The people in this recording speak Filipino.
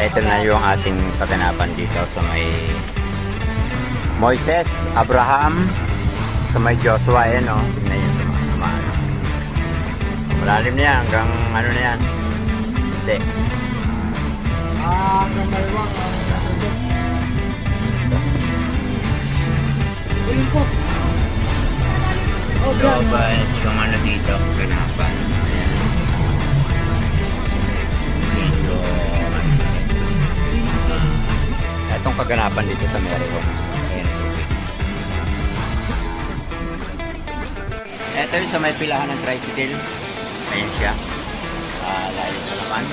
ito na yung ating kaganapan dito sa may Moises, Abraham, sa may Joshua, eh, no? Tingnan yun, tumaano. Malalim na yan, hanggang ano na yan. Hindi. Maywang ang ulit po. So guys, yung ano dito, kaganapan. Ayan. Dito, itong kaganapan dito sa Mary Homes. Ayan. Ito yung sa may pilahan ng tricycle. Ayan siya. Layo na naman.